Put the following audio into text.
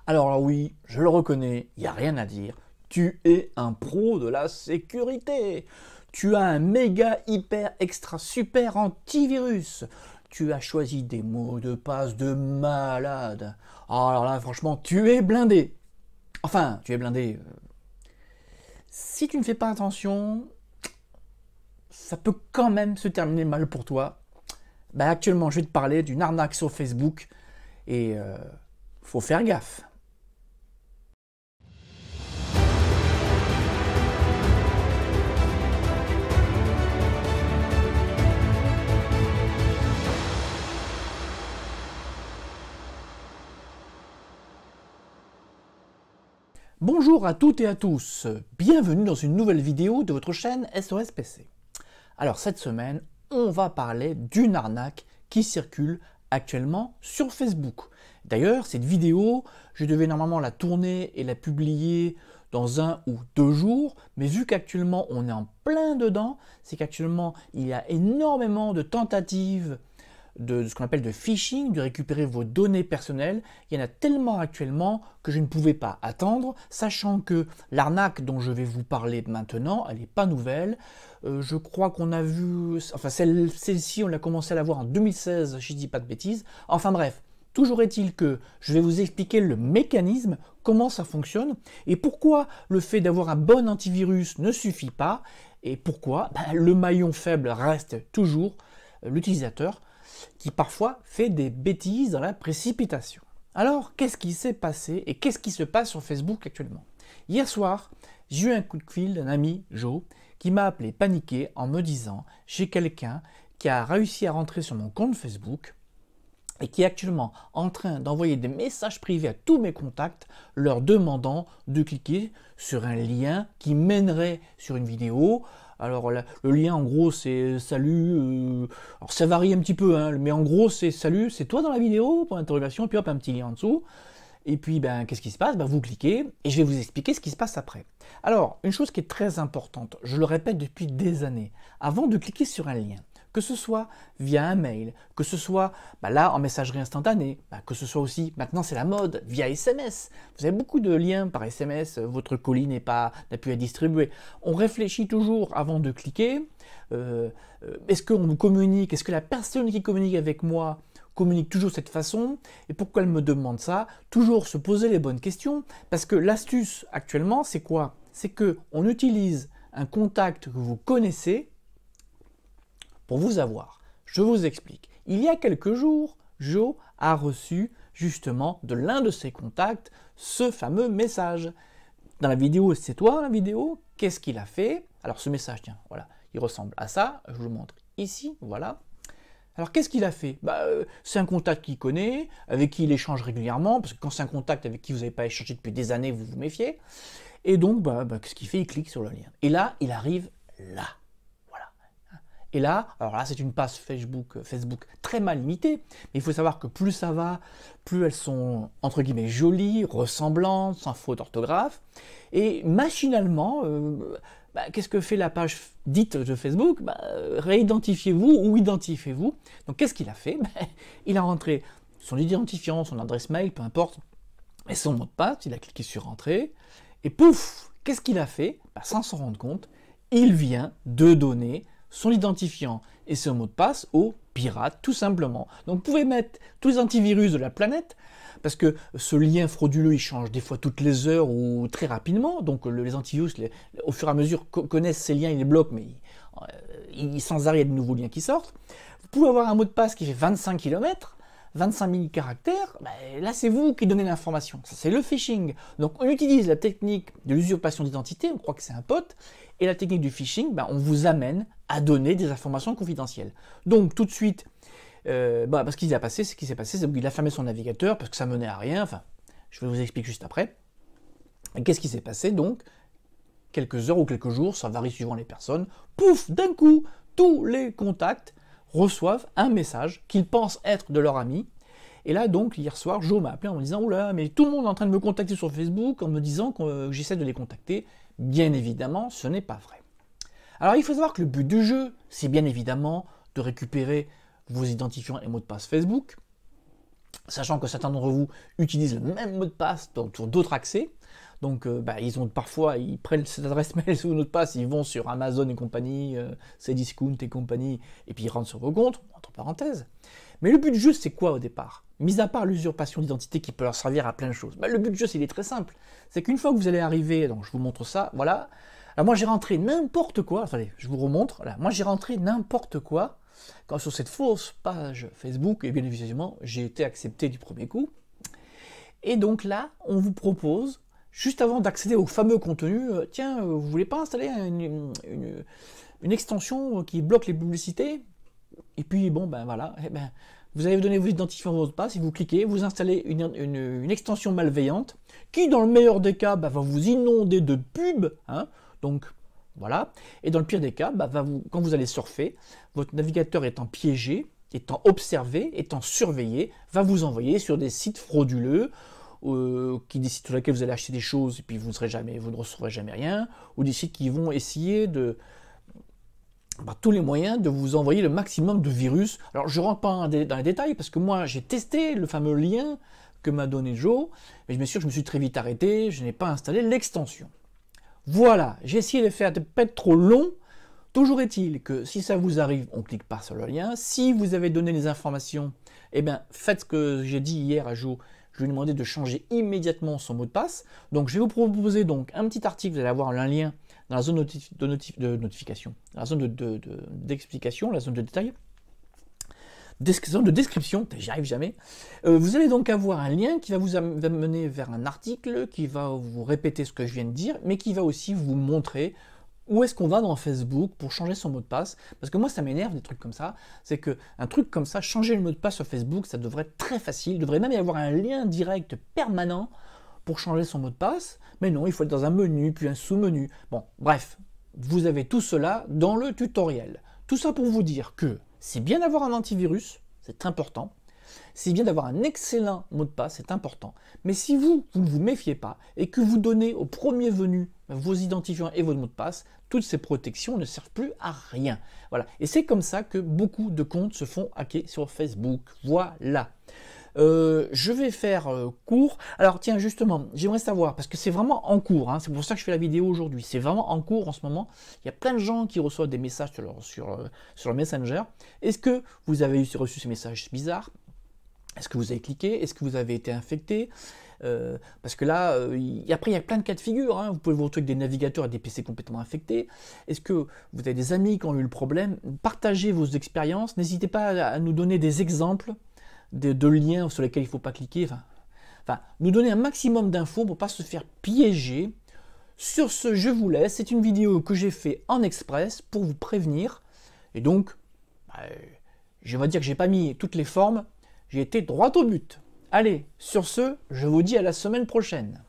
Alors là, oui, je le reconnais, il n'y a rien à dire. Tu es un pro de la sécurité. Tu as un méga hyper extra super antivirus. Tu as choisi des mots de passe de malade. Oh, alors là, franchement, tu es blindé. Enfin, tu es blindé. Si tu ne fais pas attention, ça peut quand même se terminer mal pour toi. Bah, actuellement, je vais te parler d'une arnaque sur Facebook et faut faire gaffe. Bonjour à toutes et à tous, bienvenue dans une nouvelle vidéo de votre chaîne SOS PC. Alors cette semaine, on va parler d'une arnaque qui circule actuellement sur Facebook. D'ailleurs, cette vidéo, je devais normalement la tourner et la publier dans 1 ou 2 jours, mais vu qu'actuellement on est en plein dedans, c'est qu'actuellement il y a énormément de tentatives de ce qu'on appelle de phishing, de récupérer vos données personnelles. Il y en a tellement actuellement que je ne pouvais pas attendre, sachant que l'arnaque dont je vais vous parler maintenant, elle n'est pas nouvelle. Je crois qu'on a vu, enfin celle-ci on l'a commencé à la voir en 2016, si je dis pas de bêtises. Enfin bref, toujours est-il que je vais vous expliquer le mécanisme, comment ça fonctionne, et pourquoi le fait d'avoir un bon antivirus ne suffit pas, et pourquoi le maillon faible reste toujours l'utilisateur, qui parfois fait des bêtises dans la précipitation. Alors, qu'est-ce qui s'est passé et qu'est-ce qui se passe sur Facebook actuellement? Hier soir, j'ai eu un coup de fil d'un ami, Joe, qui m'a appelé paniqué en me disant « J'ai quelqu'un qui a réussi à rentrer sur mon compte Facebook et qui est actuellement en train d'envoyer des messages privés à tous mes contacts leur demandant de cliquer sur un lien qui mènerait sur une vidéo. » Alors le lien en gros c'est salut, alors ça varie un petit peu, hein, mais en gros c'est salut, c'est toi dans la vidéo, point d'interrogation, et puis hop un petit lien en dessous. Et puis qu'est-ce qui se passe? Vous cliquez et je vais vous expliquer ce qui se passe après. Alors une chose qui est très importante, je le répète depuis des années, avant de cliquer sur un lien, que ce soit via un mail, que ce soit là en messagerie instantanée, que ce soit aussi, maintenant c'est la mode, via SMS. Vous avez beaucoup de liens par SMS, votre colis n'a plus à distribuer. On réfléchit toujours avant de cliquer. Est-ce qu'on nous communique, est-ce que la personne qui communique avec moi communique toujours de cette façon? Et pourquoi elle me demande ça? Toujours se poser les bonnes questions, parce que l'astuce actuellement c'est quoi? C'est qu'on utilise un contact que vous connaissez pour vous avoir. Je vous explique. Il y a quelques jours, Joe a reçu justement de l'un de ses contacts ce fameux message. Dans la vidéo, c'est toi dans la vidéo, qu'est-ce qu'il a fait? Alors ce message, tiens, voilà, il ressemble à ça, je vous le montre ici, voilà. Alors qu'est-ce qu'il a fait? C'est un contact qu'il connaît, avec qui il échange régulièrement, parce que quand c'est un contact avec qui vous n'avez pas échangé depuis des années, vous vous méfiez. Et donc, qu'est-ce qu'il fait? Il clique sur le lien. Et là, il arrive là. Et là, alors là c'est une page Facebook très mal limitée, mais il faut savoir que plus ça va, plus elles sont entre guillemets jolies, ressemblantes, sans faute d'orthographe. Et machinalement, qu'est-ce que fait la page dite de Facebook? Réidentifiez-vous ou identifiez-vous. Donc qu'est-ce qu'il a fait? Il a rentré son identifiant, son adresse mail, peu importe, et son mot de passe, il a cliqué sur Entrée, et pouf, qu'est-ce qu'il a fait? Sans s'en rendre compte, il vient de donner son identifiant et son mot de passe aux pirates, tout simplement. Donc vous pouvez mettre tous les antivirus de la planète, parce que ce lien frauduleux, il change des fois toutes les heures ou très rapidement, donc les antivirus, au fur et à mesure, connaissent ces liens, ils les bloquent, mais sans arrêt, il y a de nouveaux liens qui sortent. Vous pouvez avoir un mot de passe qui fait 25 km, 25 000 caractères, là c'est vous qui donnez l'information, ça c'est le phishing. Donc on utilise la technique de l'usurpation d'identité, on croit que c'est un pote, et la technique du phishing, on vous amène à donner des informations confidentielles. Donc tout de suite, ce qui s'est passé, c'est qu'il a fermé son navigateur parce que ça menait à rien, enfin je vais vous expliquer juste après. Qu'est-ce qui s'est passé donc? Quelques heures ou quelques jours, ça varie suivant les personnes, pouf, d'un coup, tous les contacts reçoivent un message qu'ils pensent être de leur ami. Et là donc hier soir, Joe m'a appelé en me disant « Oula, mais tout le monde est en train de me contacter sur Facebook en me disant que j'essaie de les contacter. » Bien évidemment, ce n'est pas vrai. Alors il faut savoir que le but du jeu, c'est bien évidemment de récupérer vos identifiants et mots de passe Facebook. sachant que certains d'entre vous utilisent le même mot de passe sur d'autres accès. Donc parfois ils prennent cette adresse mail sous mot de passe, ils vont sur Amazon et compagnie, Cdiscount et compagnie, et puis ils rentrent sur vos comptes, entre parenthèses. Mais le but du jeu, c'est quoi au départ? Mis à part l'usurpation d'identité qui peut leur servir à plein de choses, le but du jeu, il est très simple. C'est qu'une fois que vous allez arriver, donc je vous montre ça, voilà. Alors moi j'ai rentré n'importe quoi, attendez, je vous remontre, voilà. Moi j'ai rentré n'importe quoi, quand sur cette fausse page Facebook, et bien évidemment, j'ai été accepté du premier coup. Et donc là, on vous propose, juste avant d'accéder au fameux contenu, tiens, vous voulez pas installer une extension qui bloque les publicités? Et puis bon, voilà, vous allez donner vos identifiants, vos mots de passe, et vous cliquez, vous installez une extension malveillante, qui dans le meilleur des cas, va vous inonder de pubs, hein, donc voilà, et dans le pire des cas, quand vous allez surfer, votre navigateur étant piégé, étant observé, étant surveillé, va vous envoyer sur des sites frauduleux, des sites sur lesquels vous allez acheter des choses et puis vous ne recevrez jamais rien, ou des sites qui vont essayer de, par tous les moyens, de vous envoyer le maximum de virus. Alors je ne rentre pas dans les détails parce que moi j'ai testé le fameux lien que m'a donné Joe, mais je me suis très vite arrêté, je n'ai pas installé l'extension. Voilà, j'ai essayé de faire de pas être trop long. Toujours est-il que si ça vous arrive, on ne clique pas sur le lien. Si vous avez donné les informations, faites ce que j'ai dit hier à Joe. Je vais lui demander de changer immédiatement son mot de passe. Donc je vais vous proposer donc un petit article, vous allez avoir un lien dans la zone de notification, dans la zone d'explication, la zone de détail, zone de description, j'y arrive jamais. Vous allez donc avoir un lien qui va vous amener vers un article, qui va vous répéter ce que je viens de dire, mais qui va aussi vous montrer où est-ce qu'on va dans Facebook pour changer son mot de passe. Parce que moi, ça m'énerve des trucs comme ça. C'est qu'un truc comme ça, changer le mot de passe sur Facebook, ça devrait être très facile. Il devrait même y avoir un lien direct permanent pour changer son mot de passe. Mais non, il faut être dans un menu, puis un sous-menu. Bon, bref, vous avez tout cela dans le tutoriel. Tout ça pour vous dire que c'est bien d'avoir un antivirus, c'est important. C'est bien d'avoir un excellent mot de passe, c'est important. Mais si vous ne vous méfiez pas et que vous donnez au premier venu vos identifiants et votre mot de passe, toutes ces protections ne servent plus à rien. Voilà. Et c'est comme ça que beaucoup de comptes se font hacker sur Facebook. Voilà. Je vais faire court. Alors tiens, justement, j'aimerais savoir, parce que c'est vraiment en cours, hein, c'est pour ça que je fais la vidéo aujourd'hui, c'est vraiment en cours en ce moment. Il y a plein de gens qui reçoivent des messages sur leur Messenger. Est-ce que vous avez reçu ces messages bizarres? Est-ce que vous avez cliqué? Est-ce que vous avez été infecté? Parce que là, après il y a plein de cas de figure, hein. Vous pouvez vous retrouver avec des navigateurs et des PC complètement infectés. Est-ce que vous avez des amis qui ont eu le problème? Partagez vos expériences, n'hésitez pas à nous donner des exemples de liens sur lesquels il ne faut pas cliquer, enfin, nous donner un maximum d'infos pour ne pas se faire piéger. Sur ce, je vous laisse, c'est une vidéo que j'ai fait en express pour vous prévenir, et donc, je vais dire que j'ai pas mis toutes les formes, j'ai été droit au but. Allez, sur ce, je vous dis à la semaine prochaine.